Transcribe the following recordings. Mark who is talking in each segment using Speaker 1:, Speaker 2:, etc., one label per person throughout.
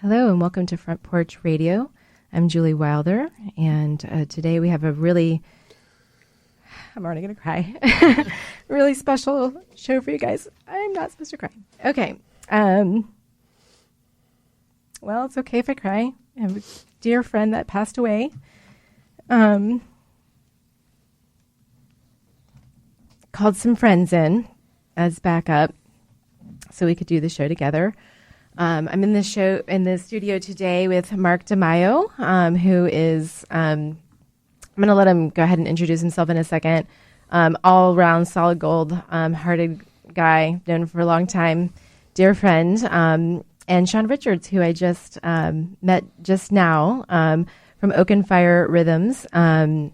Speaker 1: Hello and welcome to Front Porch Radio. I'm Julie Wilder, and today we have a really, I'm already going to cry, really special show for you guys. I'm not supposed to cry. Okay. Well, it's okay if I cry. I have a dear friend that passed away. Called some friends in as backup so we could do the show together. I'm in the studio today with Mark DeMaio, who is, I'm going to let him go ahead and introduce himself in a second. All around solid gold, hearted guy, known for a long time, dear friend, and Sean Richards, who I just met just now from Oaken Fire Rhythms. And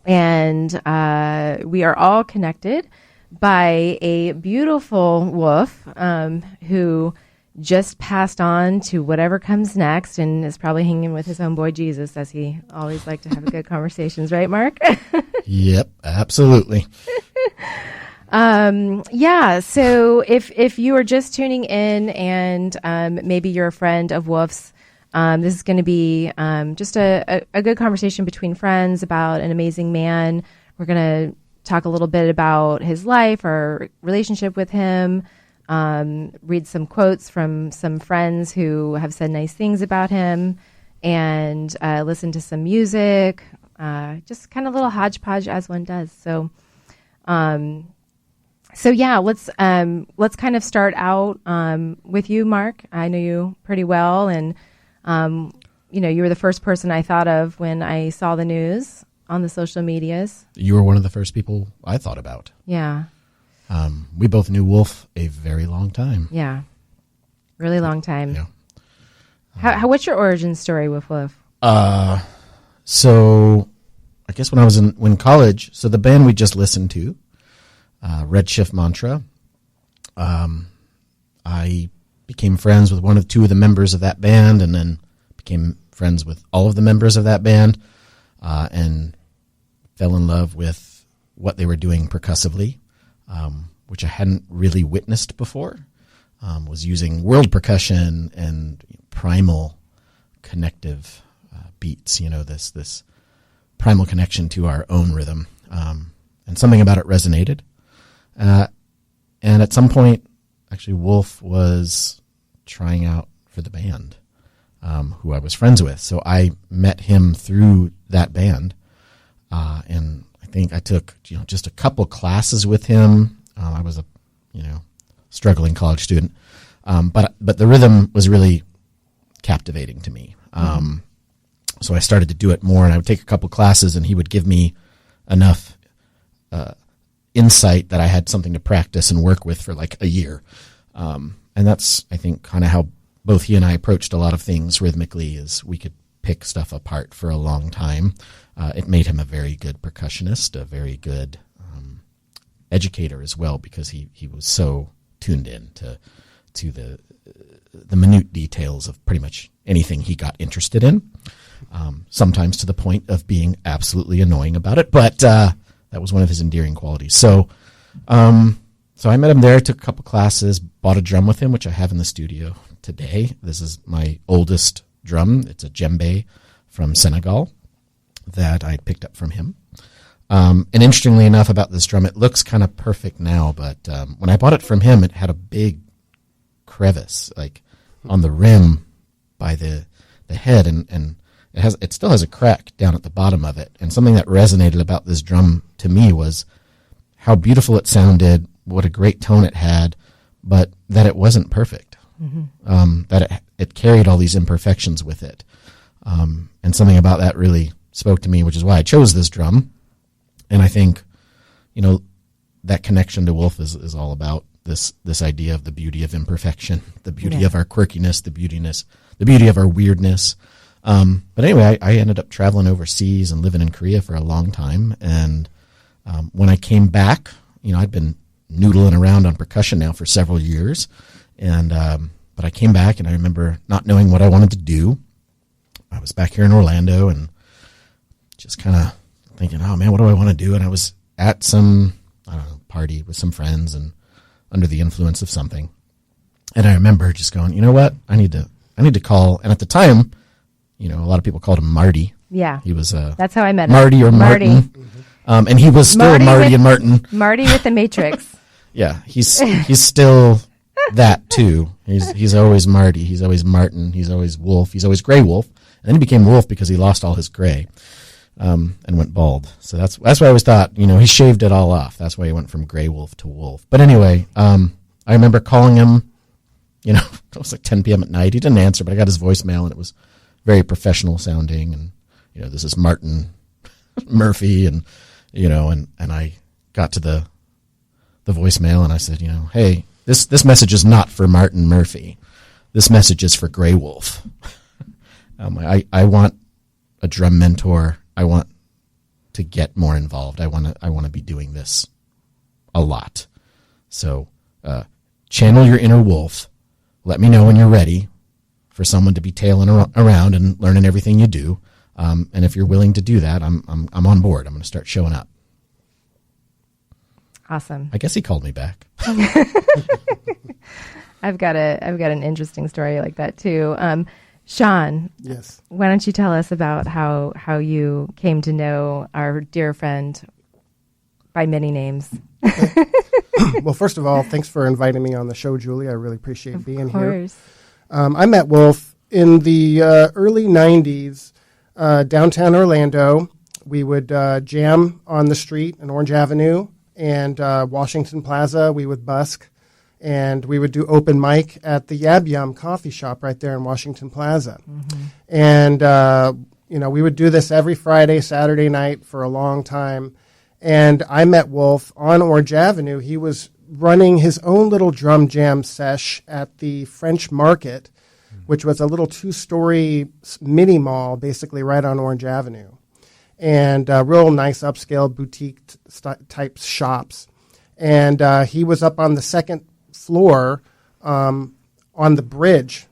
Speaker 1: we are all connected by a beautiful wolf who just passed on to whatever comes next and is probably hanging with his own boy Jesus, as he always liked to have good conversations, right, Mark?
Speaker 2: Yep, absolutely.
Speaker 1: Yeah, so if you are just tuning in and maybe you're a friend of Wolf's, this is going to be just a good conversation between friends about an amazing man. We're going to talk a little bit about his life, our relationship with him, read some quotes from some friends who have said nice things about him, and listen to some music, just kind of a little hodgepodge as one does. So yeah, let's kind of start out with you, Mark. I know you pretty well, and you were the first person I thought of when I saw the news on the social medias.
Speaker 2: You were one of the first people I thought about.
Speaker 1: Yeah.
Speaker 2: We both knew Wolf a very long time.
Speaker 1: Yeah. Really long time.
Speaker 2: Yeah.
Speaker 1: What's your origin story with Wolf?
Speaker 2: So I guess when I was in college, so the band we just listened to, Redshift Mantra, I became friends with two of the members of that band, and then became friends with all of the members of that band, and fell in love with what they were doing percussively, which I hadn't really witnessed before. Was using world percussion and primal connective beats, this primal connection to our own rhythm, and something about it resonated. And at some point, actually, Wolf was trying out for the band, who I was friends with. So I met him through that band, and I think I took just a couple classes with him. I was a struggling college student, but the rhythm was really captivating to me. So I started to do it more, and I would take a couple classes, and he would give me enough insight that I had something to practice and work with for like a year. And that's, I think, kind of how both he and I approached a lot of things rhythmically, is we could pick stuff apart for a long time. It made him a very good percussionist, a very good educator as well, because he was so tuned in to the minute details of pretty much anything he got interested in, sometimes to the point of being absolutely annoying about it, but that was one of his endearing qualities. So I met him there, took a couple classes, bought a drum with him, which I have in the studio today. This is my oldest drum. It's a djembe from Senegal that I picked up from him. And interestingly enough about this drum, it looks kind of perfect now, but when I bought it from him, it had a big crevice like on the rim by the head, and it still has a crack down at the bottom of it. And something that resonated about this drum to me was how beautiful it sounded, what a great tone it had, but that it wasn't perfect. Mm-hmm. That it carried all these imperfections with it. And something about that really spoke to me, which is why I chose this drum. And I think, that connection to Wolf is all about this idea of the beauty of imperfection, the beauty of our quirkiness, the beauty of our weirdness. But anyway, I ended up traveling overseas and living in Korea for a long time. And when I came back, I'd been noodling around on percussion now for several years. And but I came back, and I remember not knowing what I wanted to do. I was back here in Orlando and just kind of thinking, oh man, what do I want to do? And I was at some, party with some friends and under the influence of something. And I remember just going, you know what? I need to I need to call. And at the time, a lot of people called him Marty.
Speaker 1: Yeah.
Speaker 2: He was
Speaker 1: that's how I met
Speaker 2: Marty
Speaker 1: him.
Speaker 2: or Martin. And he was still Marty and Martin.
Speaker 1: Marty with the Matrix.
Speaker 2: Yeah, he's still that too. He's always Marty. He's always Martin. He's always Wolf. He's always Greywolf. And then he became Wolf because he lost all his gray, and went bald. So that's why I always thought, he shaved it all off. That's why he went from Greywolf to Wolf. But anyway, I remember calling him. It was like 10 p.m. at night. He didn't answer, but I got his voicemail, and it was very professional sounding. And this is Martin Murphy, and and I got to the voicemail, and I said, hey, this message is not for Martin Murphy. This message is for Greywolf. I want a drum mentor. I want to get more involved. I want to be doing this a lot. So channel your inner wolf. Let me know when you're ready for someone to be tailing around and learning everything you do. And if you're willing to do that, I'm on board. I'm going to start showing up.
Speaker 1: Awesome.
Speaker 2: I guess he called me back.
Speaker 1: I've got an interesting story like that too. Sean.
Speaker 3: Yes.
Speaker 1: Why don't you tell us about how you came to know our dear friend by many names?
Speaker 3: Well, first of all, thanks for inviting me on the show, Julie. I really appreciate being here.
Speaker 1: Of course.
Speaker 3: I met Wolf in the early 90s, downtown Orlando. We would jam on the street in Orange Avenue and Washington Plaza. We would busk, and we would do open mic at the Yab Yum coffee shop right there in Washington Plaza. Mm-hmm. And, we would do this every Friday, Saturday night for a long time. And I met Wolf on Orange Avenue. He was running his own little drum jam sesh at the French Market, which was a little 2-story mini mall, basically right on Orange Avenue. And real nice upscale boutique type shops. And he was up on the second floor on the bridge,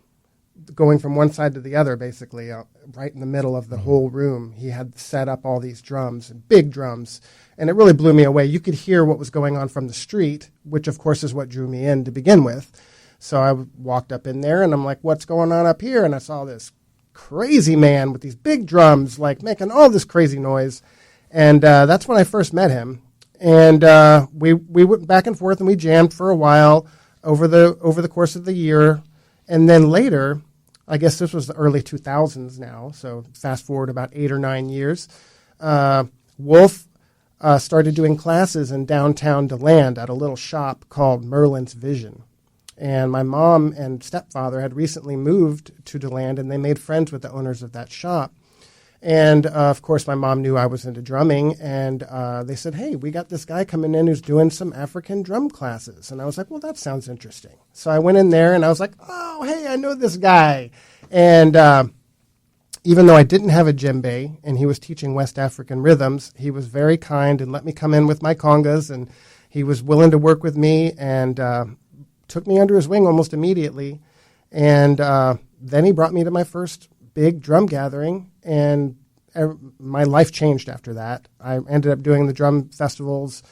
Speaker 3: going from one side to the other, basically, right in the middle of the whole room. He had set up all these drums, big drums. And it really blew me away. You could hear what was going on from the street, which, of course, is what drew me in to begin with. So I walked up in there, and I'm like, what's going on up here? And I saw this crazy man with these big drums, like making all this crazy noise. And that's when I first met him. And we went back and forth, and we jammed for a while over the course of the year. And then later, I guess this was the early 2000s now, so fast forward about 8 or 9 years, Wolf started doing classes in downtown DeLand at a little shop called Merlin's Vision. And my mom and stepfather had recently moved to DeLand, and they made friends with the owners of that shop. And, of course, my mom knew I was into drumming, and they said, hey, we got this guy coming in who's doing some African drum classes. And I was like, well, that sounds interesting. So I went in there, and I was like, oh, hey, I know this guy. And even though I didn't have a djembe, and he was teaching West African rhythms, he was very kind and let me come in with my congas, and he was willing to work with me and took me under his wing almost immediately. And then he brought me to my first big drum gathering, and my life changed after that. I ended up doing the drum festivals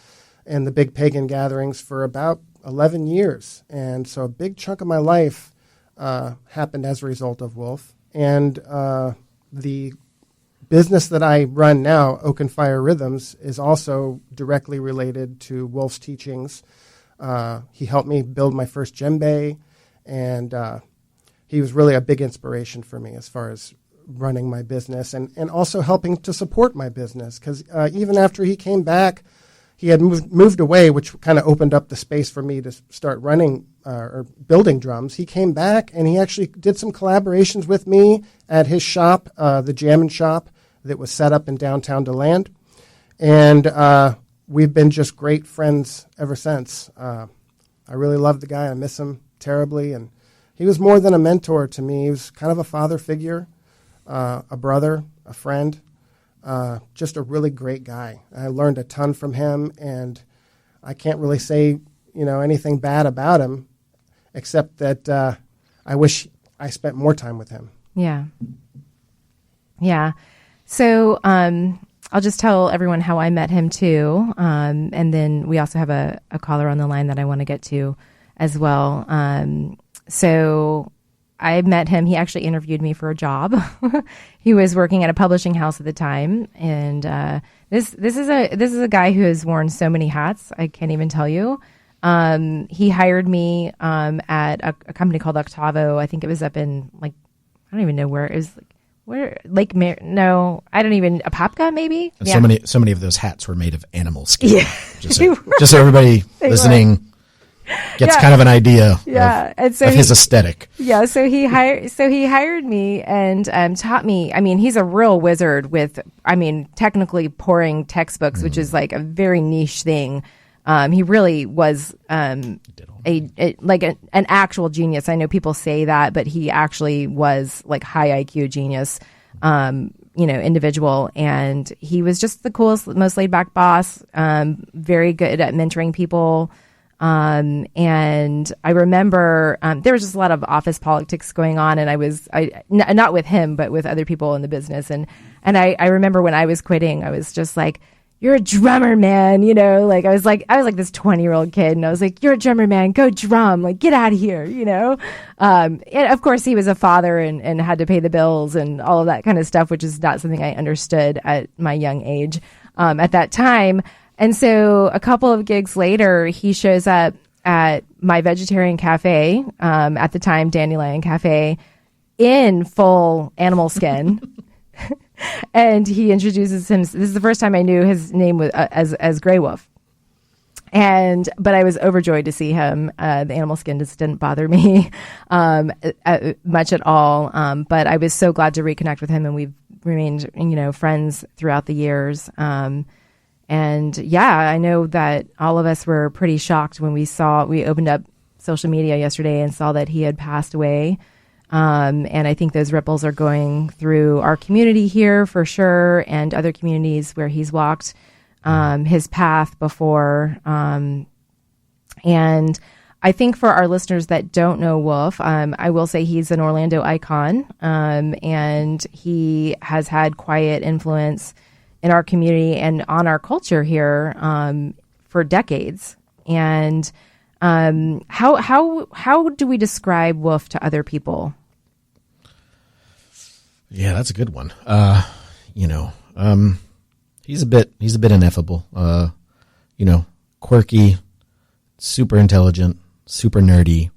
Speaker 3: and the big pagan gatherings for about 11 years. And so a big chunk of my life happened as a result of Wolf. And the business that I run now, Oak and Fire Rhythms, is also directly related to Wolf's teachings. He helped me build my first djembe, and he was really a big inspiration for me as far as running my business and also helping to support my business, because even after he came back, he had moved away, which kind of opened up the space for me to start running or building drums. He came back, and he actually did some collaborations with me at his shop, the Jammin' Shop, that was set up in downtown DeLand. And we've been just great friends ever since. I really love the guy. I miss him terribly. And he was more than a mentor to me. He was kind of a father figure, a brother, a friend. Just a really great guy. I learned a ton from him, and I can't really say, anything bad about him, except that I wish I spent more time with him.
Speaker 1: Yeah. Yeah. So I'll just tell everyone how I met him too, and then we also have a caller on the line that I want to get to as well. So I met him. He actually interviewed me for a job. He was working at a publishing house at the time, and this is a guy who has worn so many hats. I can't even tell you. He hired me at a company called Octavo. I think it was up in I don't even know where it was. No, I don't even, Apopka maybe?
Speaker 2: And
Speaker 1: Yeah.
Speaker 2: so many of those hats were made of animal skin.
Speaker 1: Yeah.
Speaker 2: Just so everybody listening gets kind of an idea
Speaker 1: and so
Speaker 2: of his aesthetic.
Speaker 1: Yeah, so he hired me and taught me. I mean, he's a real wizard with, technically pouring textbooks, which is like a very niche thing. He really was an actual genius. I know people say that, but he actually was like high IQ genius, individual. And he was just the coolest, most laid back boss, very good at mentoring people. And I remember there was just a lot of office politics going on, and not with him, but with other people in the business. And I remember when I was quitting, I was just like, "You're a drummer, man." I was like this 20-year-old kid, and I was like, "You're a drummer, man. Go drum. Like, get out of here." And of course, he was a father and had to pay the bills and all of that kind of stuff, which is not something I understood at my young age at that time. And so a couple of gigs later, he shows up at my vegetarian cafe, at the time, Dandelion Cafe, in full animal skin. And he introduces him. This is the first time I knew his name was as Greywolf. But I was overjoyed to see him. The animal skin just didn't bother me much at all. But I was so glad to reconnect with him, and we've remained, friends throughout the years. And yeah, I know that all of us were pretty shocked when we opened up social media yesterday and saw that he had passed away. And I think those ripples are going through our community here for sure, and other communities where he's walked his path before. And I think for our listeners that don't know Wolf, I will say he's an Orlando icon, and he has had quiet influence in our community and on our culture here for decades. And how do we describe Wolf to other people?
Speaker 2: Yeah, that's a good one. He's a bit ineffable. Quirky, super intelligent, super nerdy,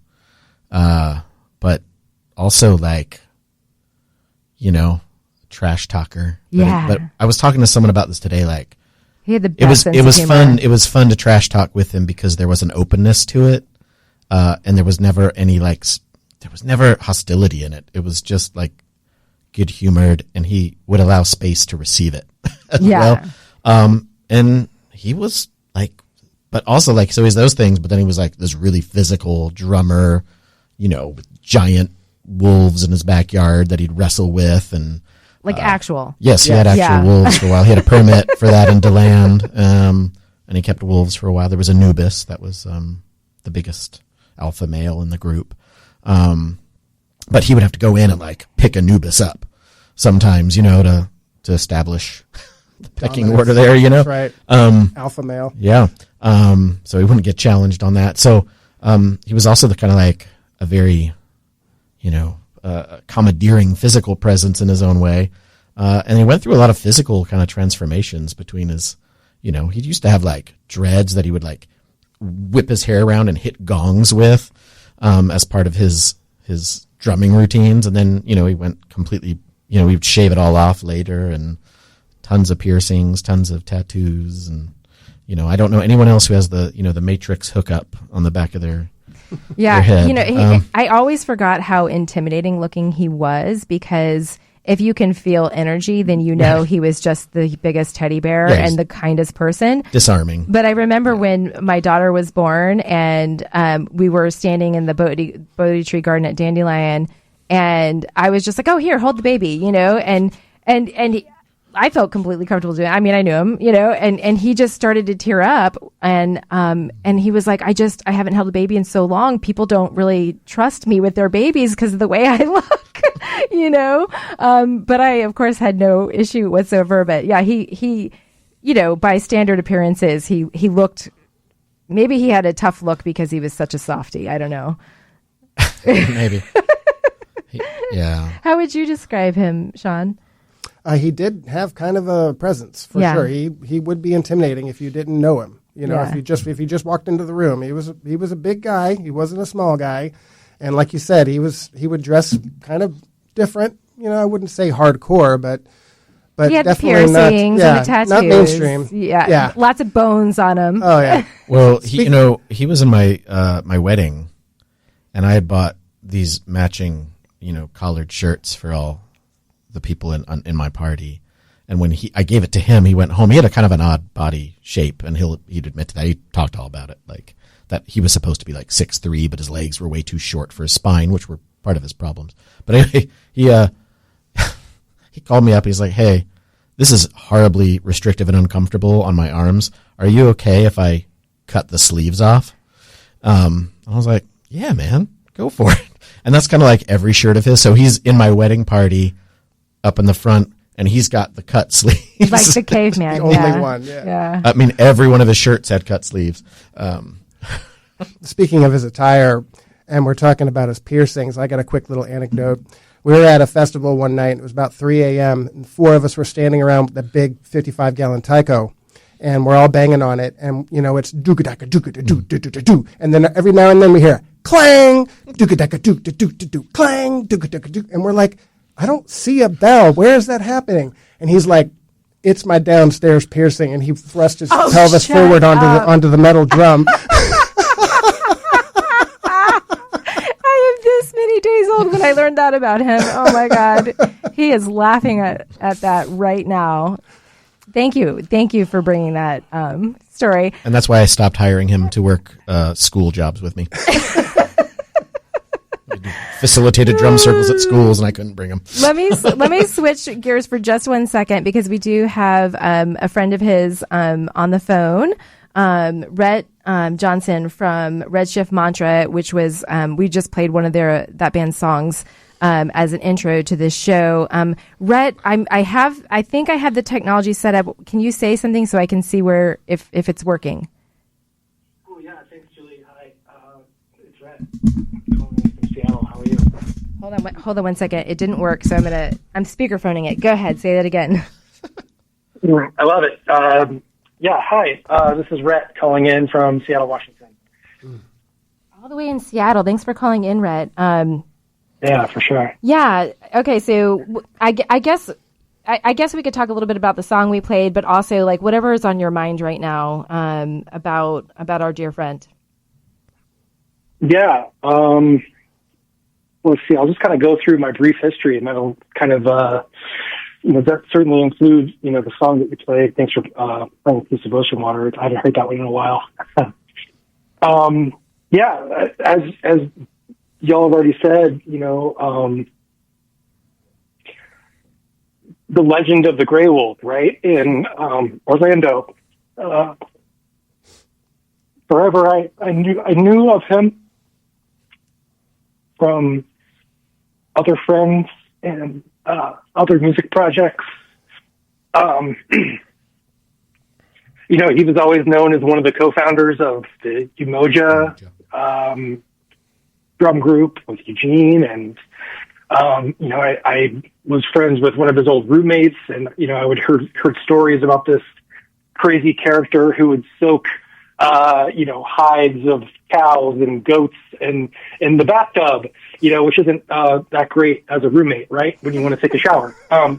Speaker 2: but also trash talker.
Speaker 1: Yeah.
Speaker 2: But I was talking to someone about this today.
Speaker 1: He had the best
Speaker 2: it was
Speaker 1: sense of
Speaker 2: fun.
Speaker 1: humor.
Speaker 2: It was fun to trash talk with him because there was an openness to it, and there was never any there was never hostility in it. It was just good humored, and he would allow space to receive it as well. And he was but also so he's those things, but then he was this really physical drummer, with giant wolves in his backyard that he'd wrestle with, and
Speaker 1: actual.
Speaker 2: Yes, he had actual wolves for a while. He had a permit for that in DeLand, and he kept wolves for a while. There was Anubis, that was the biggest alpha male in the group. But he would have to go in and pick Anubis up sometimes, to establish the pecking order there,
Speaker 3: That's right. Alpha male.
Speaker 2: Yeah. So he wouldn't get challenged on that. So he was also the kind of a very, commandeering physical presence in his own way. And he went through a lot of physical kind of transformations between his, he used to have dreads that he would whip his hair around and hit gongs with, as part of his drumming routines. And then, he went completely, he would shave it all off later, and tons of piercings, tons of tattoos. And, I don't know anyone else who has the Matrix hookup on the back of their head.
Speaker 1: I always forgot how intimidating looking he was, because if you can feel energy, then he was just the biggest teddy bear and the kindest person.
Speaker 2: Disarming.
Speaker 1: But I remember when my daughter was born, and we were standing in the Bodhi Tree Garden at Dandelion, and I was just like, "Oh, here, hold the baby," and I felt completely comfortable doing it. I mean, I knew him, and he just started to tear up, and he was like, I haven't held a baby in so long. People don't really trust me with their babies because of the way I look, but I, of course, had no issue whatsoever. But yeah, he by standard appearances, he looked, maybe he had a tough look because he was such a softie. I don't know.
Speaker 2: Maybe. Yeah.
Speaker 1: How would you describe him, Sean?
Speaker 3: He did have kind of a presence for sure. He would be intimidating if you didn't know him. You know, if you just walked into the room, he was a big guy. He wasn't a small guy, and like you said, he would dress kind of different. You know, I wouldn't say hardcore, but
Speaker 1: he had
Speaker 3: definitely
Speaker 1: the piercings and the tattoos.
Speaker 3: Not mainstream.
Speaker 1: Yeah, lots of bones on him.
Speaker 3: Oh yeah.
Speaker 2: Well, he was in my my wedding, and I had bought these matching collared shirts for all the people in my party. And when I gave it to him, he went home. He had a kind of an odd body shape, and he'd admit to that. He talked all about it, like that he was supposed to be like 6'3", but his legs were way too short for his spine, which were part of his problems. But anyway, he called me up. He's like, "Hey, this is horribly restrictive and uncomfortable on my arms. Are you okay if I cut the sleeves off?" I was like, "Yeah, man, go for it." And that's kind of like every shirt of his. So he's in my wedding party up in the front, and he's got the cut sleeves.
Speaker 1: Like the caveman.
Speaker 3: The only one, yeah.
Speaker 2: I mean, every one of his shirts had cut sleeves.
Speaker 3: Speaking of his attire, and we're talking about his piercings, I got a quick little anecdote. We were at a festival one night. It was about 3 a.m., and 4 of us were standing around with the big 55-gallon Tyco, and we're all banging on it, and, it's doo-ka-daka, doo-ka-da-doo-doo-doo-doo-doo. And then every now and then we hear, clang, doo-ka-daka, doo-ka-doo-doo-doo, clang, doo-ka-daka-doo. And we're like, I don't see a bell. Where is that happening? And he's like, it's my downstairs piercing. And he thrust his pelvis forward onto the metal drum.
Speaker 1: I am this many days old when I learned that about him. Oh my God. He is laughing at that right now. Thank you for bringing that story.
Speaker 2: And that's why I stopped hiring him to work school jobs with me. Facilitated drum circles at schools, and I couldn't bring him.
Speaker 1: Let me switch gears for just 1 second, because we do have a friend of his on the phone, Rhett Johnson from Redshift Mantra, which was we just played one of that band's songs as an intro to this show. Rhett, I think I have the technology set up. Can you say something so I can see if it's working?
Speaker 4: Oh yeah, thanks, Julie. Hi, it's Rhett. Seattle. How are you?
Speaker 1: Hold on 1 second. It didn't work, so I'm speakerphoning it. Go ahead, say that again.
Speaker 4: I love it. Hi. This is Rhett calling in from Seattle, Washington.
Speaker 1: All the way in Seattle. Thanks for calling in, Rhett.
Speaker 4: Yeah, for sure.
Speaker 1: Yeah. Okay. So I guess we could talk a little bit about the song we played, but also like whatever is on your mind right now about our dear friend.
Speaker 4: Yeah. Let's see. I'll just kind of go through my brief history, and that'll kind of, that certainly includes, the song that we played. Thanks for playing a piece of ocean water. I haven't heard that one in a while. As y'all have already said, the legend of the Greywolf, right, in Orlando. Forever, I knew of him from other friends and other music projects. He was always known as one of the co-founders of the Umoja drum group with Eugene, and I was friends with one of his old roommates, and I would heard stories about this crazy character who would soak hides of cows and goats and in the bathtub, which isn't that great as a roommate, right? When you want to take a shower,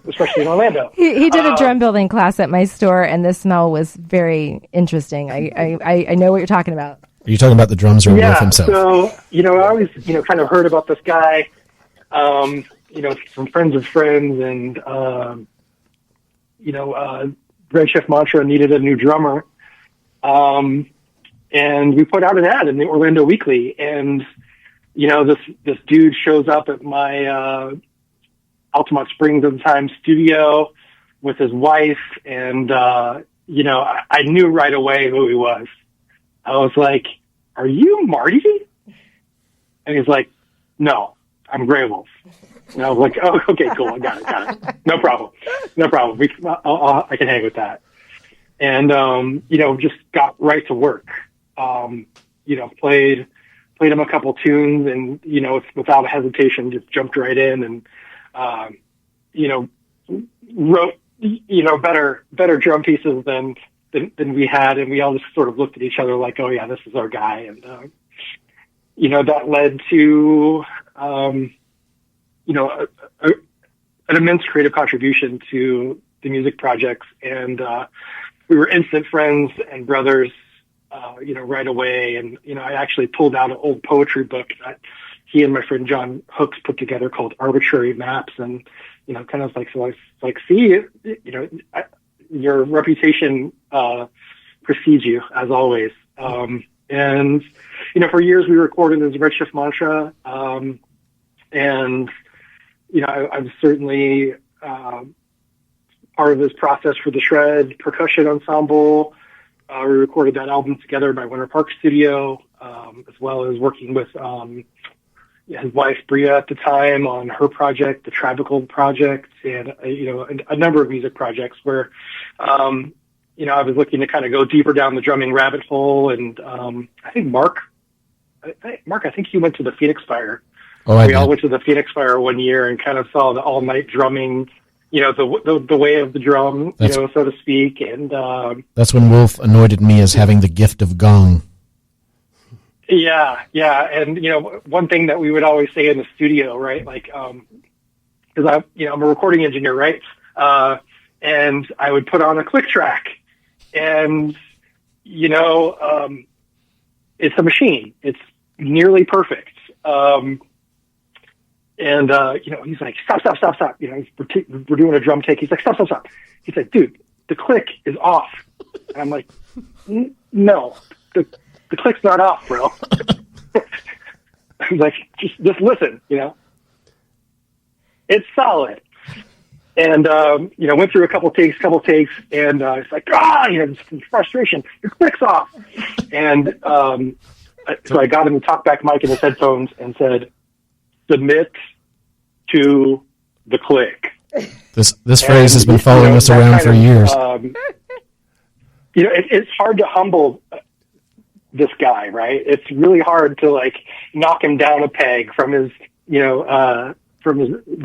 Speaker 4: especially in Orlando.
Speaker 1: He did a drum building class at my store, and the smell was very interesting. I know what you're talking about.
Speaker 2: Are you talking about the drums or Wolf himself?
Speaker 4: So, I always, kind of heard about this guy, from friends of friends, and, Redshift Mantra needed a new drummer. And we put out an ad in the Orlando Weekly, and, this dude shows up at my, Altamont Springs at the time studio with his wife. And, I knew right away who he was. I was like, "Are you Marty?" And he's like, "No, I'm Greywolf." And I was like, "Oh, okay, cool. I got it. No problem. I can hang with that." And, just got right to work. Played played him a couple tunes, and without hesitation, just jumped right in and wrote better drum pieces than we had, and we all just sort of looked at each other like, oh yeah, this is our guy, and that led to an immense creative contribution to the music projects, and we were instant friends and brothers, right away. And I actually pulled out an old poetry book that he and my friend John Hooks put together called Arbitrary Maps, and kind of like, so I was like, see, your reputation precedes you, as always. And for years we recorded as Redshift Mantra, and I was certainly part of this process for the Shred percussion ensemble. We recorded that album together at my Winter Park studio, as well as working with his wife Bria at the time on her project, the Tribical project, and a number of music projects where I was looking to kind of go deeper down the drumming rabbit hole. And I think Mark, I think he went to the Phoenix Fire.
Speaker 2: Oh,
Speaker 4: we all went to the Phoenix Fire one year and kind of saw the all night drumming, the way of the drum, so to speak. And
Speaker 2: that's when Wolf anointed me as having the gift of gong.
Speaker 4: Yeah. And, one thing that we would always say in the studio, right? Like, cause I'm a recording engineer, right? And I would put on a click track, and, it's a machine. It's nearly perfect. And he's like, stop. We're doing a drum take. He's like, stop. He's like, dude, the click is off. And I'm like, no, the click's not off, bro. I was like, just listen, it's solid. And, went through a couple takes, and, it's like, just frustration, your click's off. And, so I got him the talkback mic in his headphones and said, submit to the click.
Speaker 2: This phrase has been following us around for years.
Speaker 4: It's hard to humble this guy, right? It's really hard to knock him down a peg from his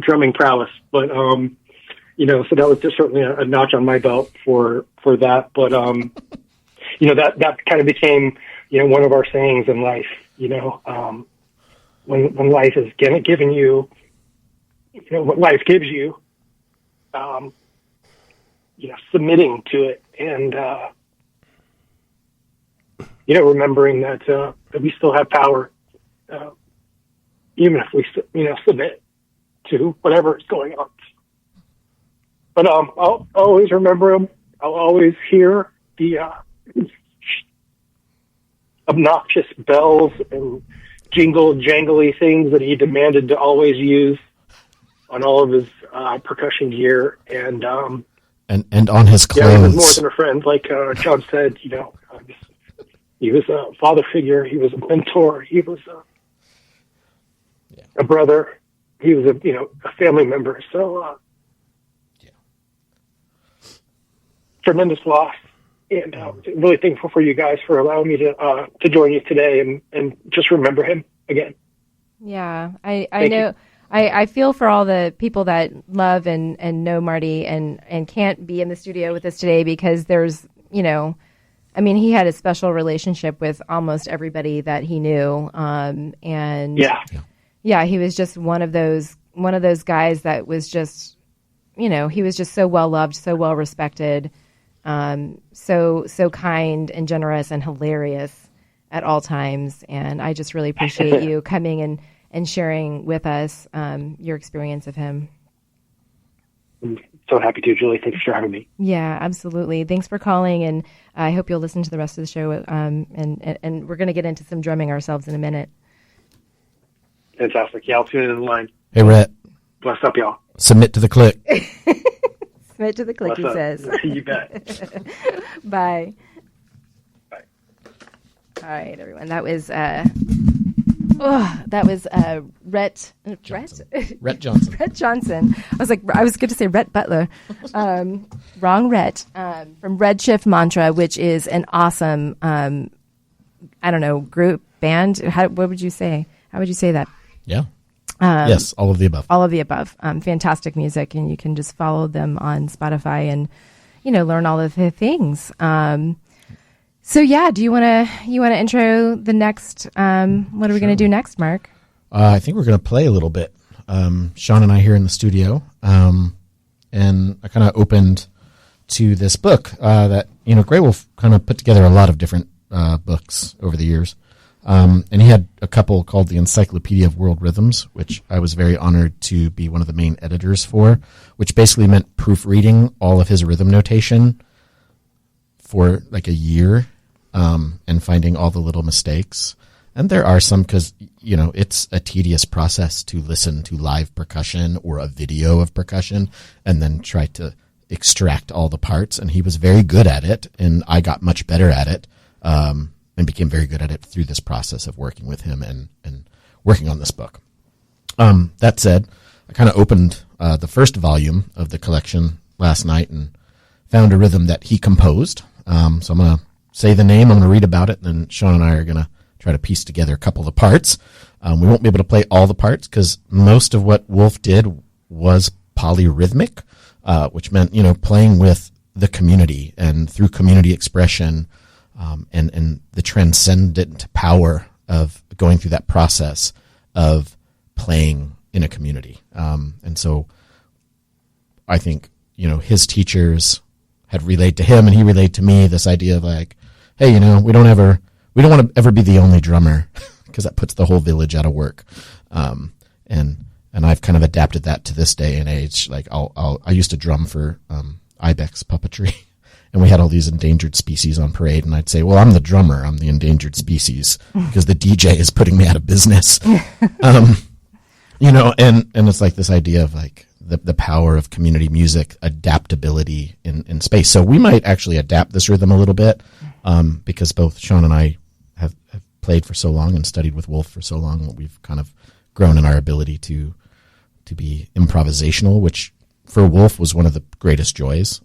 Speaker 4: drumming prowess. But so that was just certainly a notch on my belt for that. But that kind of became one of our sayings in life. When life is giving you, what life gives you, submitting to it, and remembering that we still have power, even if we submit to whatever is going on. But I'll always remember him. I'll always hear the obnoxious bells and jangly things that he demanded to always use on all of his percussion gear, and
Speaker 2: on his clothes.
Speaker 4: Yeah, he was more than a friend, like John said. He was a father figure. He was a mentor. He was a brother. He was a family member. So tremendous loss, and really thankful for you guys for allowing me to join you today and just remember him again.
Speaker 1: Yeah, I know. I feel for all the people that love and know Marty and can't be in the studio with us today because there's, he had a special relationship with almost everybody that he knew. And yeah, he was just one of those guys that was just, he was just so well loved, so well respected, so kind and generous and hilarious at all times. And I just really appreciate you coming and sharing with us your experience of him.
Speaker 4: I'm so happy to, Julie. Thanks for having me.
Speaker 1: Yeah, absolutely. Thanks for calling, and I hope you'll listen to the rest of the show. And we're going to get into some drumming ourselves in a minute.
Speaker 4: Fantastic. Yeah, I'll tune in the line.
Speaker 2: Hey, Rhett.
Speaker 4: Bless up, y'all.
Speaker 2: Submit to the click.
Speaker 1: Submit to the click,
Speaker 4: Bless
Speaker 1: he
Speaker 4: up.
Speaker 1: says.
Speaker 4: You bet.
Speaker 1: Bye.
Speaker 4: Bye.
Speaker 1: All right, everyone. That was Rhett
Speaker 2: Johnson.
Speaker 1: Rhett Johnson. I was going to say Rhett Butler. Wrong Rhett. From Redshift Mantra, which is an awesome, group band? What would you say? How would you say that?
Speaker 2: Yeah. Yes, all of the above.
Speaker 1: All of the above. Fantastic music, and you can just follow them on Spotify and, learn all of the things. So yeah, do you want to intro the next? What are we going to do next, Mark?
Speaker 2: I think we're going to play a little bit. Sean and I here in the studio, and I kind of opened to this book that Greywolf kind of put together a lot of different books over the years, and he had a couple called the Encyclopedia of World Rhythms, which I was very honored to be one of the main editors for, which basically meant proofreading all of his rhythm notation for like a year, and finding all the little mistakes. And there are some, because, it's a tedious process to listen to live percussion or a video of percussion and then try to extract all the parts. And he was very good at it, and I got much better at it, and became very good at it through this process of working with him and working on this book. That said, I kind of opened the first volume of the collection last night and found a rhythm that he composed. So I'm going to say the name, I'm going to read about it, and then Sean and I are going to try to piece together a couple of the parts. We won't be able to play all the parts because most of what Wolf did was polyrhythmic, which meant, playing with the community and through community expression, and the transcendent power of going through that process of playing in a community. And so I think, his teachers had relayed to him and he relayed to me this idea of like, hey, we don't want to ever be the only drummer because that puts the whole village out of work. And I've kind of adapted that to this day and age. Like I used to drum for Ibex puppetry, and we had all these endangered species on parade, and I'd say, well, I'm the drummer, I'm the endangered species because the DJ is putting me out of business. And it's like this idea of like the power of community music, adaptability in space. So we might actually adapt this rhythm a little bit, because both Sean and I have played for so long and studied with Wolf for so long. We've kind of grown in our ability to be improvisational, which for Wolf was one of the greatest joys.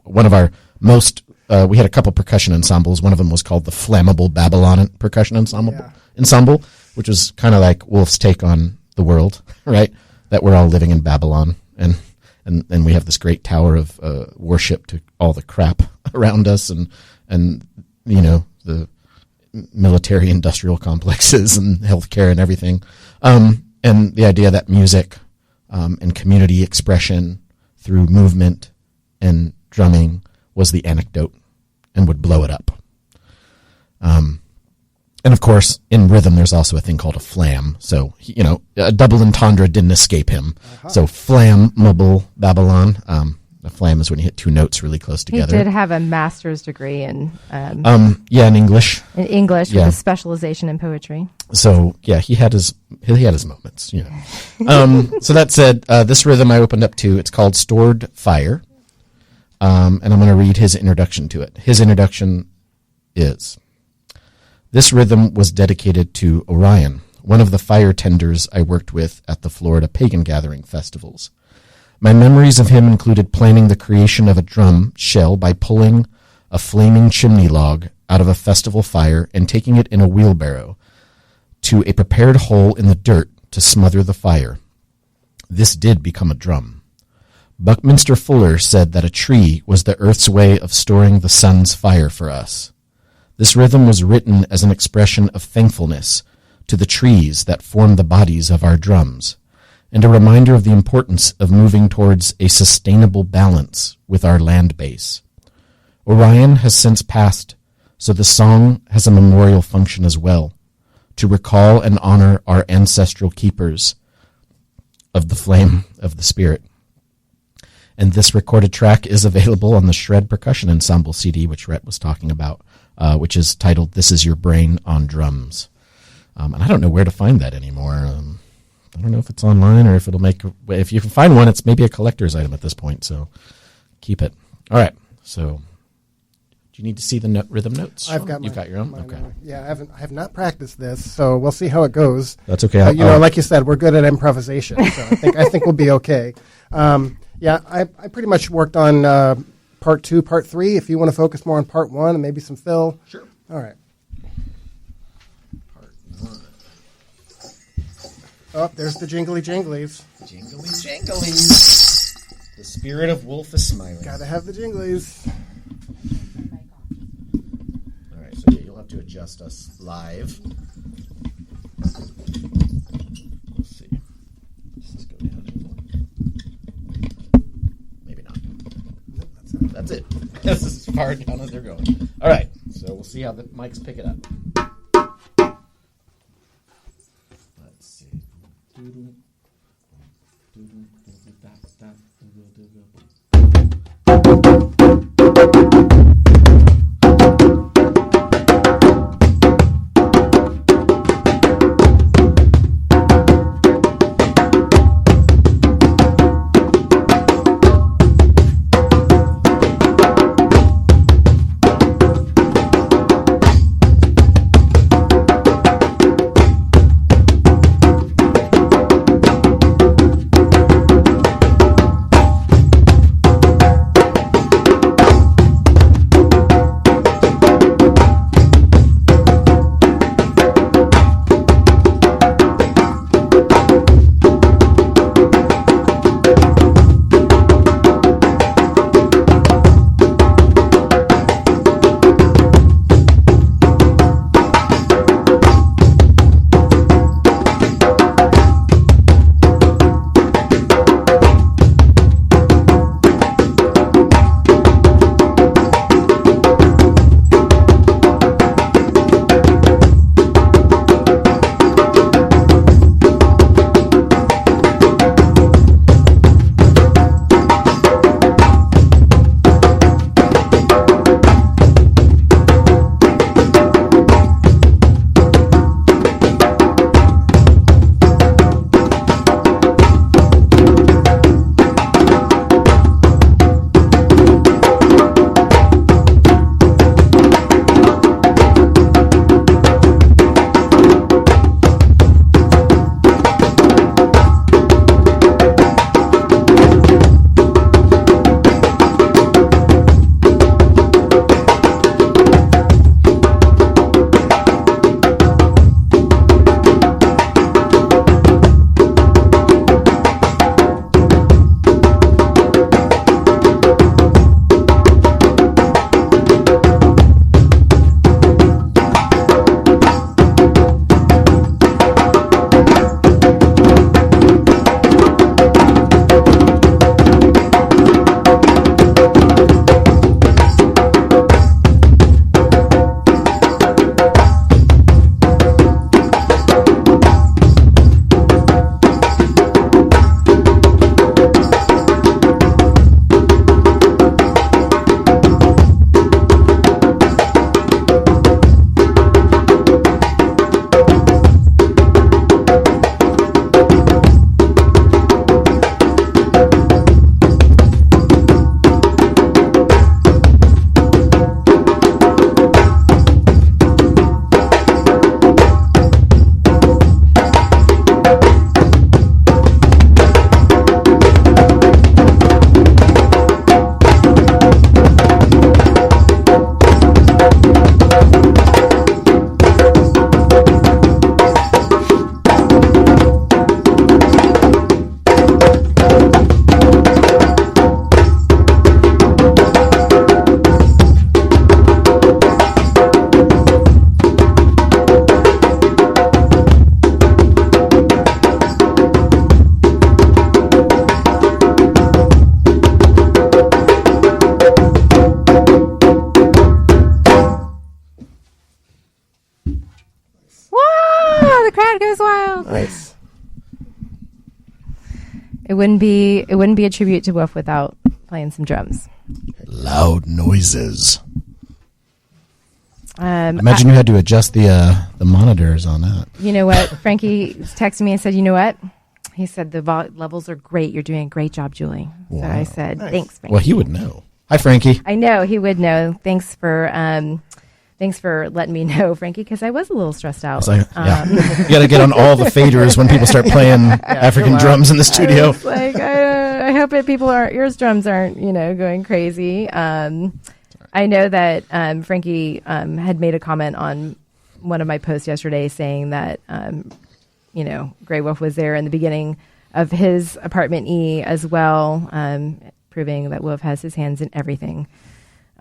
Speaker 2: One of our most, we had a couple percussion ensembles. One of them was called the Flammable Babylon Percussion Ensemble, which was kind of like Wolf's take on the world, right? That we're all living in Babylon, and we have this great tower of worship to all the crap around us, and the military industrial complexes and healthcare and everything, and the idea that music and community expression through movement and drumming was the anecdote and would blow it up. And of course, in rhythm, there's also a thing called a flam. So, a double entendre didn't escape him. Uh-huh. So flammable Babylon. A flam is when you hit two notes really close together.
Speaker 1: He did have a master's degree in
Speaker 2: in English.
Speaker 1: In English, with a specialization in poetry.
Speaker 2: So yeah, he had his moments. So that said, this rhythm I opened up to, it's called Stored Fire, and I'm going to read his introduction to it. His introduction is: this rhythm was dedicated to Orion, one of the fire tenders I worked with at the Florida pagan gathering festivals. My memories of him included planning the creation of a drum shell by pulling a flaming chimney log out of a festival fire and taking it in a wheelbarrow to a prepared hole in the dirt to smother the fire. This did become a drum. Buckminster Fuller said that a tree was the earth's way of storing the sun's fire for us. This rhythm was written as an expression of thankfulness to the trees that form the bodies of our drums, and a reminder of the importance of moving towards a sustainable balance with our land base. Orion has since passed, so the song has a memorial function as well, to recall and honor our ancestral keepers of the flame of the spirit. And this recorded track is available on the Shred Percussion Ensemble CD, which Rhett was talking about, which is titled This Is Your Brain on Drums. And I don't know where to find that anymore. I don't know if it's online or if if you can find one, it's maybe a collector's item at this point, so keep it. All right, so do you need to see the rhythm notes?
Speaker 3: I've got
Speaker 2: You've got your own? Okay.
Speaker 3: Yeah, I have not practiced this, so we'll see how it goes.
Speaker 2: That's okay.
Speaker 3: Like you said, we're good at improvisation, so I think we'll be okay. I pretty much worked on part 2, part 3. If you want to focus more on part 1 and maybe some fill.
Speaker 2: Sure.
Speaker 3: All right.
Speaker 2: Part
Speaker 3: Oh, there's the jingly jinglies.
Speaker 2: Jingly jinglies. The spirit of Wolf is smiling.
Speaker 3: Gotta have the jinglies.
Speaker 2: All right, so yeah, you'll have to adjust us live. Let's see. Does this go down anymore? Maybe not.
Speaker 3: Nope,
Speaker 2: That's it. This is as far down as they're going. All right, so we'll see how the mics pick it up. Let's see.
Speaker 3: Nice.
Speaker 1: It wouldn't be a tribute to Wolf without playing some drums.
Speaker 2: Loud noises. Imagine you had to adjust the monitors on that.
Speaker 1: You know what? Frankie texted me and said, "You know what?" He said, "The levels are great. You're doing a great job, Julie."
Speaker 2: Wow.
Speaker 1: So I said,
Speaker 3: Nice.
Speaker 1: "Thanks, Frankie."
Speaker 2: Well, he would know. Hi, Frankie.
Speaker 1: I know he would know. Thanks for letting me know, Frankie, because I was a little stressed out.
Speaker 2: It's like, yeah. You got to get on all the faders when people start playing African drums in the studio.
Speaker 1: I was like, I hope that your drums aren't, going crazy. I know that Frankie had made a comment on one of my posts yesterday saying that, Greywolf was there in the beginning of his apartment E as well, proving that Wolf has his hands in everything,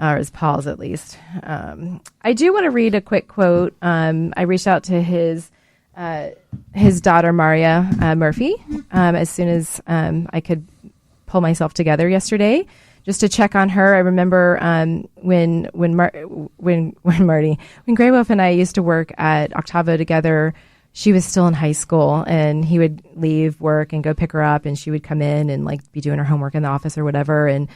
Speaker 1: or his paws at least. I do want to read a quick quote. I reached out to his daughter, Maria Murphy, as soon as I could pull myself together yesterday, just to check on her. I remember when Greywolf and I used to work at Octavo together. She was still in high school, and he would leave work and go pick her up, and she would come in and like be doing her homework in the office or whatever. And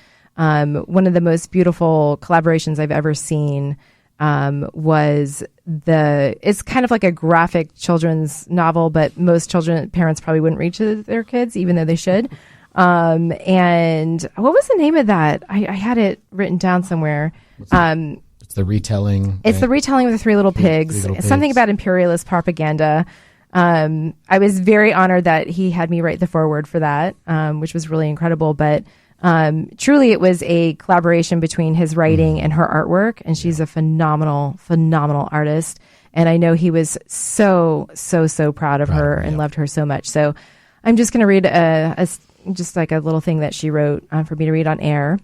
Speaker 1: one of the most beautiful collaborations I've ever seen was it's kind of like a graphic children's novel, but most parents probably wouldn't read to their kids, even though they should. And what was the name of that? I had it written down somewhere.
Speaker 2: It's the retelling.
Speaker 1: It's the retelling of the Three Little Pigs.
Speaker 2: Three Little
Speaker 1: Something
Speaker 2: Pigs.
Speaker 1: about imperialist propaganda. I was very honored that he had me write the foreword for that, which was really incredible. But truly, it was a collaboration between his writing and her artwork. And she's a phenomenal, phenomenal artist. And I know he was so proud of her and loved her so much. So I'm just going to read just like a little thing that she wrote for me to read on air.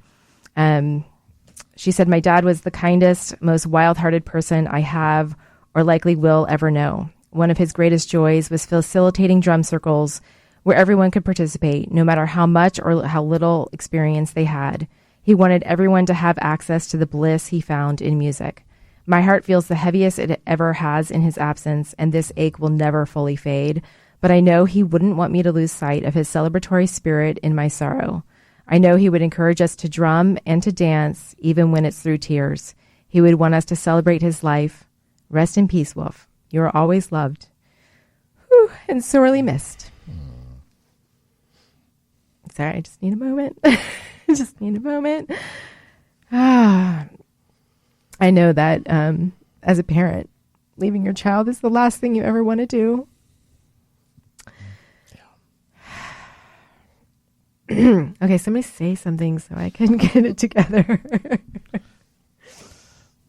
Speaker 1: She said, "My dad was the kindest, most wild-hearted person I have or likely will ever know. One of his greatest joys was facilitating drum circles where everyone could participate, no matter how much or how little experience they had. He wanted everyone to have access to the bliss he found in music. My heart feels the heaviest it ever has in his absence, and this ache will never fully fade. But I know he wouldn't want me to lose sight of his celebratory spirit in my sorrow. I know he would encourage us to drum and to dance, even when it's through tears. He would want us to celebrate his life. Rest in peace, Wolf. You are always loved. Whew, and sorely missed." Sorry, I just need a moment. Just need a moment. I know that as a parent, leaving your child is the last thing you ever want to do. Okay, somebody say something so I can get it together.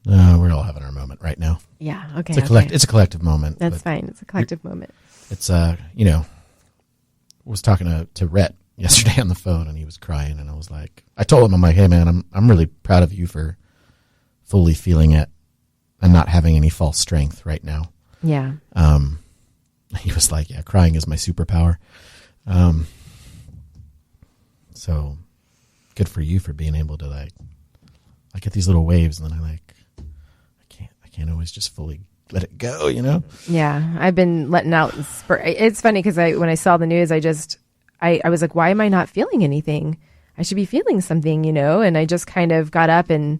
Speaker 2: We're all having our moment right now.
Speaker 1: Yeah, okay.
Speaker 2: It's a collective moment.
Speaker 1: That's fine. It's a collective moment.
Speaker 2: It's was talking to Rhett yesterday on the phone, and he was crying, and I was like, I told him, I'm like, hey man, I'm really proud of you for fully feeling it and not having any false strength right now.
Speaker 1: Yeah.
Speaker 2: He was like, yeah, crying is my superpower. So good for you for being able to I get these little waves, and then I can't always just fully let it go,
Speaker 1: Yeah, I've been letting out. It's funny because when I saw the news, I was like, why am I not feeling anything? I should be feeling something, And I just kind of got up and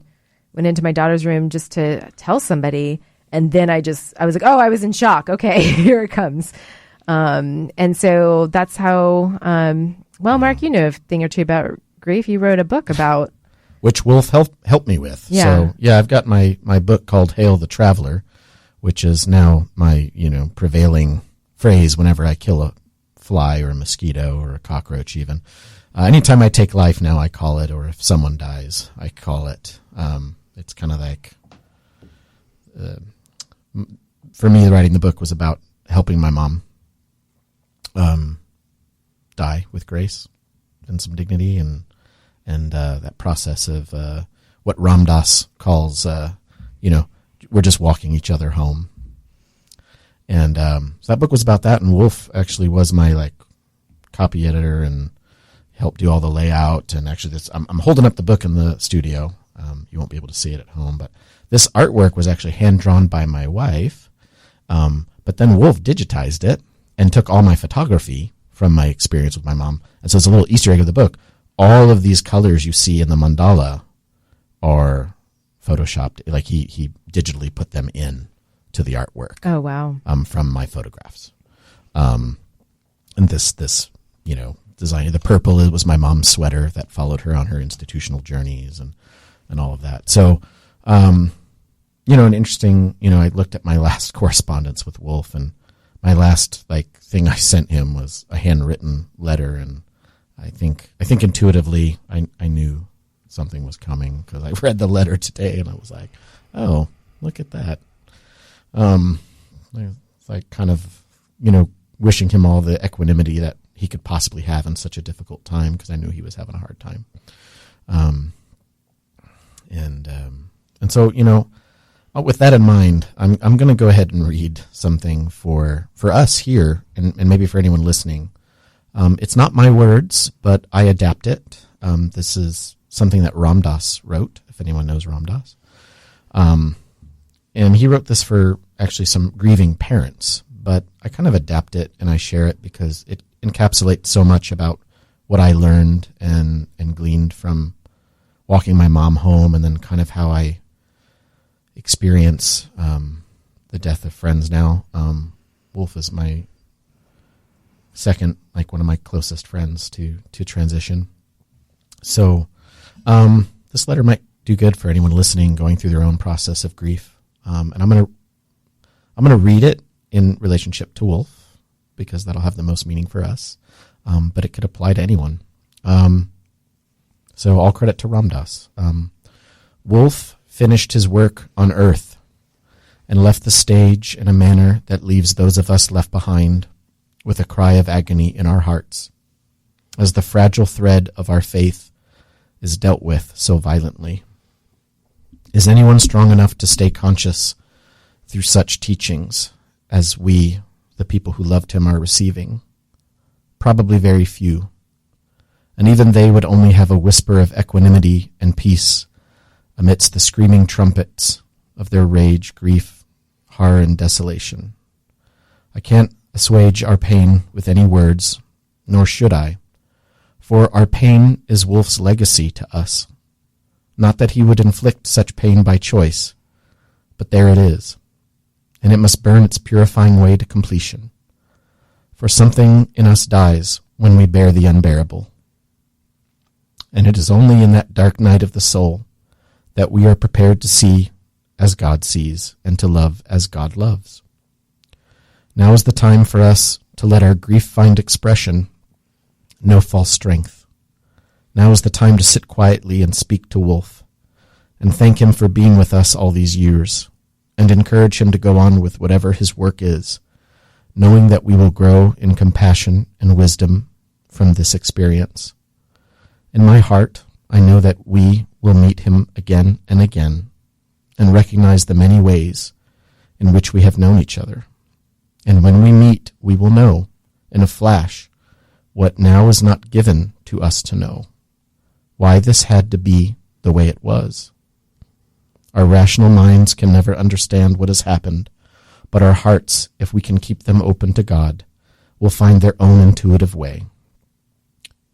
Speaker 1: went into my daughter's room just to tell somebody, and then I was like, oh, I was in shock. Okay, here it comes. And so that's how. Well, Mark, you know a thing or two about grief. You wrote a book about.
Speaker 2: Which Wolf helped me with.
Speaker 1: Yeah.
Speaker 2: So, yeah, I've got my book called Hail the Traveler, which is now my, prevailing phrase whenever I kill a fly or a mosquito or a cockroach even. Anytime I take life now, I call it, or if someone dies, I call it. It's kind of like, for me, writing the book was about helping my mom die with grace and some dignity, and that process of what Ram Dass calls, we're just walking each other home. And so that book was about that, and Wolf actually was my copy editor and helped do all the layout. And actually, I'm holding up the book in the studio. You won't be able to see it at home, but this artwork was actually hand drawn by my wife. But then Wolf digitized it and took all my photography from my experience with my mom. And so it's a little Easter egg of the book. All of these colors you see in the mandala are photoshopped. Like he digitally put them in to the artwork.
Speaker 1: Oh, wow.
Speaker 2: From my photographs. And this, design, the purple was my mom's sweater that followed her on her institutional journeys and all of that. So, an interesting, I looked at my last correspondence with Wolf, and my last thing I sent him was a handwritten letter, and I think intuitively I knew something was coming because I read the letter today, and I was like, oh, look at that. It's kind of, wishing him all the equanimity that he could possibly have in such a difficult time, because I knew he was having a hard time. And so, with that in mind, I'm going to go ahead and read something for us here, and maybe for anyone listening. It's not my words, but I adapt it. This is something that Ram Dass wrote, if anyone knows Ram Dass. And he wrote this for actually some grieving parents, but I kind of adapt it and I share it because it encapsulates so much about what I learned and gleaned from walking my mom home, and then kind of how I experience the death of friends now. Wolf is my second, like one of my closest friends to transition. So this letter might do good for anyone listening, going through their own process of grief. And I'm gonna read it in relationship to Wolf, because that'll have the most meaning for us. But it could apply to anyone. So all credit to Ram Dass. Wolf finished his work on earth and left the stage in a manner that leaves those of us left behind with a cry of agony in our hearts, as the fragile thread of our faith is dealt with so violently. Is anyone strong enough to stay conscious through such teachings as we, the people who loved him, are receiving? Probably very few. And even they would only have a whisper of equanimity and peace amidst the screaming trumpets of their rage, grief, horror, and desolation. I can't assuage our pain with any words, nor should I, for our pain is Wolf's legacy to us. Not that he would inflict such pain by choice, but there it is, and it must burn its purifying way to completion. For something in us dies when we bear the unbearable. And it is only in that dark night of the soul that we are prepared to see as God sees and to love as God loves. Now is the time for us to let our grief find expression, no false strength. Now is the time to sit quietly and speak to Wolf, and thank him for being with us all these years, and encourage him to go on with whatever his work is, knowing that we will grow in compassion and wisdom from this experience. In my heart, I know that we will meet him again and again, and recognize the many ways in which we have known each other. And when we meet, we will know, in a flash, what now is not given to us to know, why this had to be the way it was. Our rational minds can never understand what has happened, but our hearts, if we can keep them open to God, will find their own intuitive way.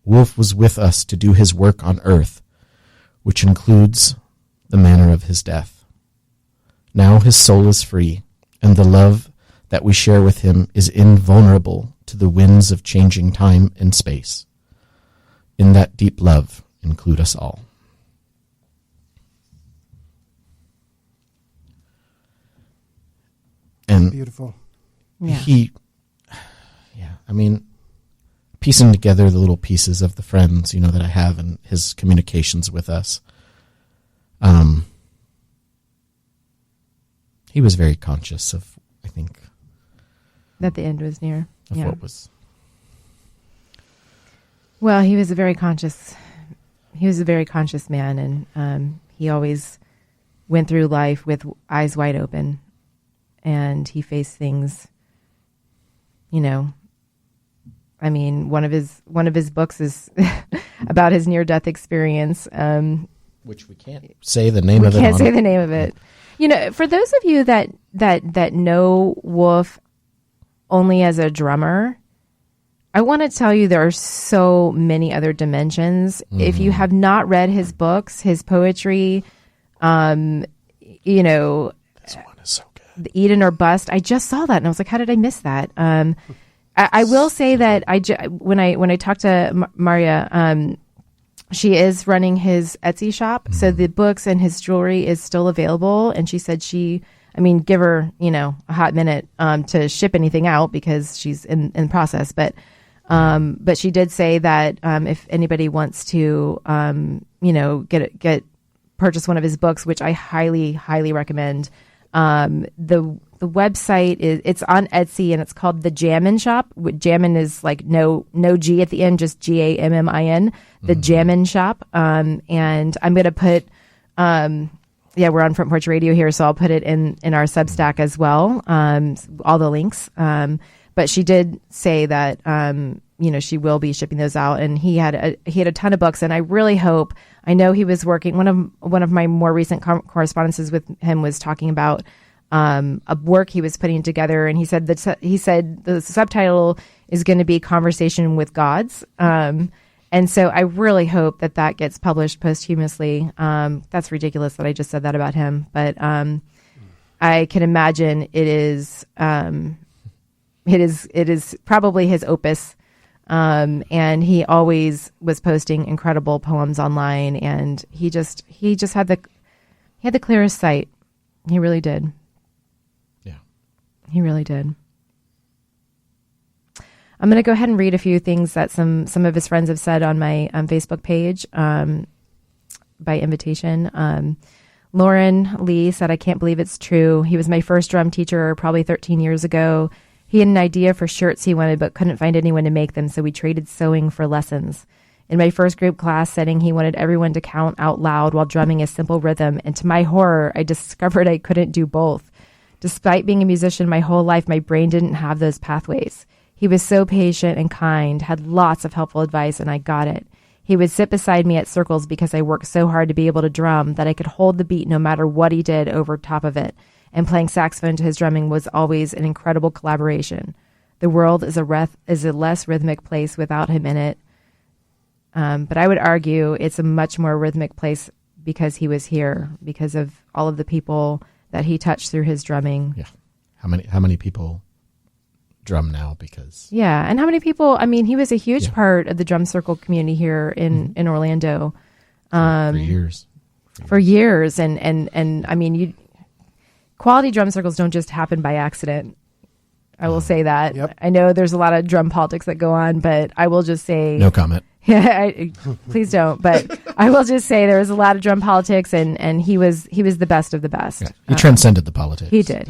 Speaker 2: Wolf was with us to do his work on earth, which includes the manner of his death. Now his soul is free, and the love that we share with him is invulnerable to the winds of changing time and space. In that deep love, include us all. And
Speaker 3: Beautiful.
Speaker 2: Piecing together the little pieces of the friends, that I have and his communications with us. He was very conscious of, I think,
Speaker 1: that the end was near.
Speaker 2: Of what was.
Speaker 1: Well, he was a very conscious man, and he always went through life with eyes wide open, and he faced things, one of his books is about his near-death experience.
Speaker 2: Which we can't say the name of it.
Speaker 1: We can't say the name of it. For those of you that know Wolf only as a drummer, I want to tell you there are so many other dimensions. Mm-hmm. If you have not read his books, his poetry,
Speaker 2: this one is so good.
Speaker 1: Eden or Bust. I just saw that and I was like, how did I miss that? I will say that when I talked to Maria, she is running his Etsy shop. Mm-hmm. So the books and his jewelry is still available. And she said give her, a hot minute to ship anything out because she's in process. But she did say that if anybody wants to, purchase one of his books, which I highly, highly recommend, the The website it's on Etsy, and it's called The Jammin' Shop. Jammin' is like no G at the end, just GAMMIN. The Jammin' Shop. And I'm going to put, we're on Front Porch Radio here, so I'll put it in our Substack as well. All the links. But she did say that, she will be shipping those out, and he had a ton of books, and I really hope. I know he was working. One of my more recent correspondences with him was talking about a work he was putting together, and he said the subtitle is going to be "Conversation with Gods," and so I really hope that gets published posthumously. That's ridiculous that I just said that about him, but I can imagine it is probably his opus. And he always was posting incredible poems online, and he just had the clearest sight. He really did.
Speaker 2: Yeah.
Speaker 1: He really did. I'm going to go ahead and read a few things that some of his friends have said on my Facebook page, by invitation. Lauren Lee said, "I can't believe it's true. He was my first drum teacher probably 13 years ago. He had an idea for shirts he wanted, but couldn't find anyone to make them, so we traded sewing for lessons. In my first group class setting, he wanted everyone to count out loud while drumming a simple rhythm, and to my horror, I discovered I couldn't do both. Despite being a musician my whole life, my brain didn't have those pathways. He was so patient and kind, had lots of helpful advice, and I got it. He would sit beside me at circles because I worked so hard to be able to drum that I could hold the beat no matter what he did over top of it. And playing saxophone to his drumming was always an incredible collaboration. The world is a less rhythmic place without him in it. But I would argue it's a much more rhythmic place because he was here, because of all of the people that he touched through his drumming."
Speaker 2: Yeah. How many people drum now because...
Speaker 1: Yeah, and how many people... I mean, he was a huge part of the drum circle community here in Orlando.
Speaker 2: For years.
Speaker 1: For years. And I mean, quality drum circles don't just happen by accident. I will say that.
Speaker 3: Yep.
Speaker 1: I know there's a lot of drum politics that go on, but I will just say...
Speaker 2: No comment.
Speaker 1: Yeah, please don't. But I will just say there was a lot of drum politics, and he was the best of the best.
Speaker 2: Yeah. He transcended the politics.
Speaker 1: He did.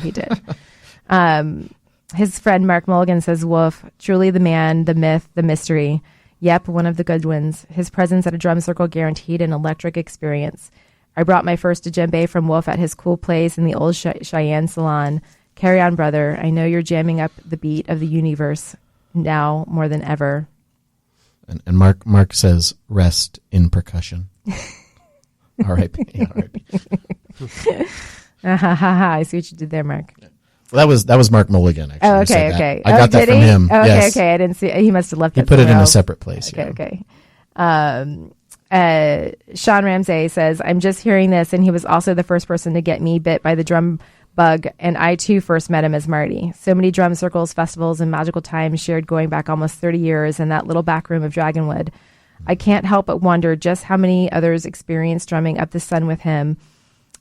Speaker 1: His friend Mark Mulligan says, "Wolf, truly the man, the myth, the mystery. Yep, one of the good ones. His presence at a drum circle guaranteed an electric experience. I brought my first djembe from Wolf at his cool place in the old Cheyenne Salon. Carry on, brother. I know you're jamming up the beat of the universe now more than ever."
Speaker 2: And Mark says, "Rest in percussion." R.I.P. R.I.P.
Speaker 1: I see what you did there, Mark.
Speaker 2: Well, that was Mark Mulligan, actually.
Speaker 1: Oh, okay.
Speaker 2: I got that from him.
Speaker 1: Oh,
Speaker 2: yes.
Speaker 1: okay. I didn't see. He must have left it.
Speaker 2: He put it in a separate place.
Speaker 1: Okay. Sean Ramsey says, "I'm just hearing this, and he was also the first person to get me bit by the drum bug, and I too first met him as Marty. So many drum circles, festivals, and magical times shared going back almost 30 years in that little back room of Dragonwood. I can't help but wonder just how many others experienced drumming up the sun with him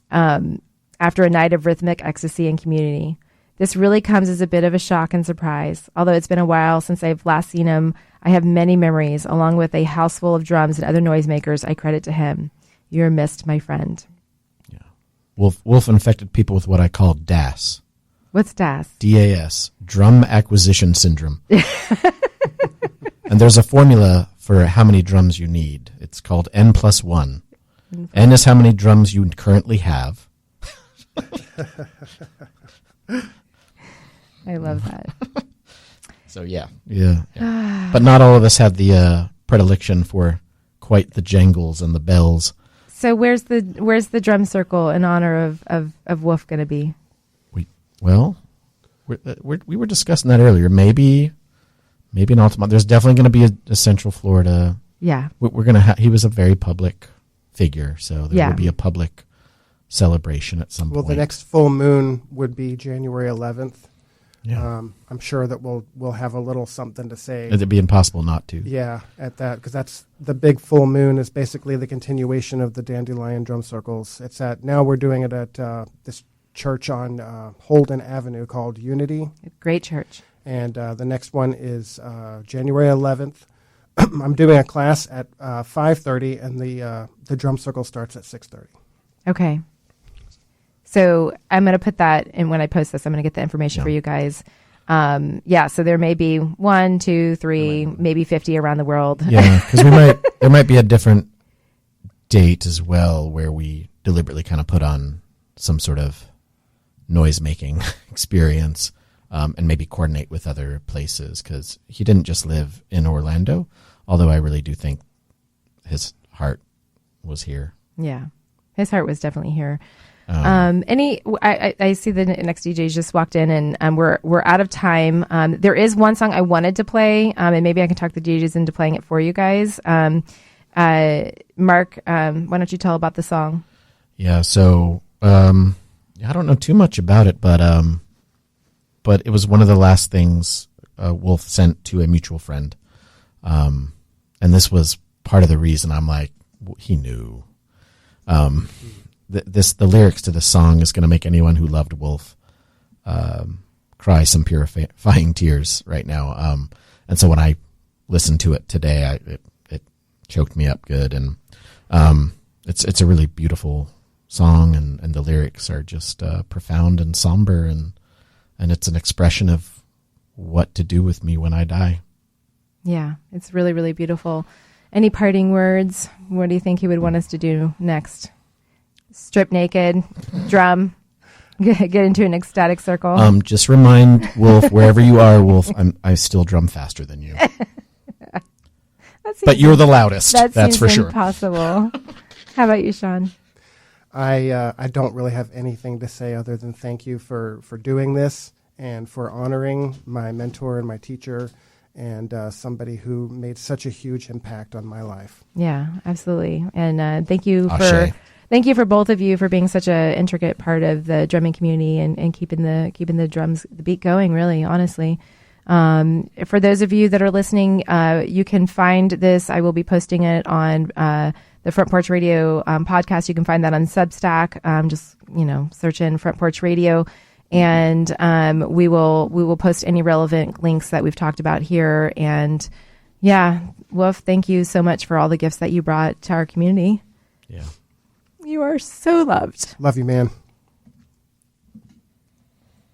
Speaker 1: after a night of rhythmic ecstasy and community. This really comes as a bit of a shock and surprise. Although it's been a while since I've last seen him, I have many memories, along with a house full of drums and other noisemakers I credit to him. You're missed, my friend."
Speaker 2: Yeah. Wolf infected people with what I call DAS.
Speaker 1: What's DAS?
Speaker 2: DAS, Drum Acquisition Syndrome. And there's a formula for how many drums you need. It's called N+1. N is how many drums you currently have.
Speaker 1: I love that.
Speaker 2: So yeah. But not all of us have the predilection for quite the jangles and the bells.
Speaker 1: So where's the drum circle in honor of Wolf going to be?
Speaker 2: We were discussing that earlier. Maybe in Altamont. There's definitely going to be a Central Florida.
Speaker 1: Yeah.
Speaker 2: We're going to he was a very public figure, so there will be a public celebration at some point.
Speaker 3: Well, the next full moon would be January 11th.
Speaker 2: Yeah.
Speaker 3: I'm sure that we'll have a little something to say.
Speaker 2: It'd be impossible not to.
Speaker 3: Yeah, at that, because that's the big full moon is basically the continuation of the Dandelion Drum Circles. Now we're doing it at this church on Holden Avenue called Unity.
Speaker 1: Great church.
Speaker 3: And the next one is January 11th. I'm doing a class at 5:30, and the drum circle starts at 6:30.
Speaker 1: Okay. So I'm going to put that in when I post this. I'm going to get the information for you guys. So there may be 1, 2, 3, maybe 50 around the world.
Speaker 2: Yeah, because there might be a different date as well where we deliberately kind of put on some sort of noise making experience, and maybe coordinate with other places, because he didn't just live in Orlando, although I really do think his heart was here.
Speaker 1: Yeah, his heart was definitely here. I see the next DJs just walked in, and we're out of time. There is one song I wanted to play, and maybe I can talk the DJs into playing it for you guys. Mark, why don't you tell about the song?
Speaker 2: Yeah, so I don't know too much about it, but it was one of the last things Wolf sent to a mutual friend, and this was part of the reason I'm like, he knew. The lyrics to this song is going to make anyone who loved Wolf cry some purifying tears right now. And so when I listened to it today, it choked me up good. And it's a really beautiful song, and the lyrics are just profound and somber, and it's an expression of what to do with me when I die. Yeah,
Speaker 1: it's really, really beautiful. Any parting words? What do you think he would want us to do next? Strip naked, drum, get into an ecstatic circle.
Speaker 2: Just remind Wolf, wherever you are, Wolf, I still drum faster than you. But you're the loudest. That's for sure.
Speaker 1: Impossible. How about you, Sean?
Speaker 3: I don't really have anything to say other than thank you for doing this and for honoring my mentor and my teacher, and somebody who made such a huge impact on my life.
Speaker 1: Yeah, absolutely. And thank you for both of you for being such an intricate part of the drumming community and keeping the drums, the beat going, really, honestly. For those of you that are listening, you can find this. I will be posting it on the Front Porch Radio podcast. You can find that on Substack. Just, search in Front Porch Radio. And we will post any relevant links that we've talked about here. And yeah, Wolf, thank you so much for all the gifts that you brought to our community.
Speaker 2: Yeah.
Speaker 1: You are so loved.
Speaker 3: Love you, man.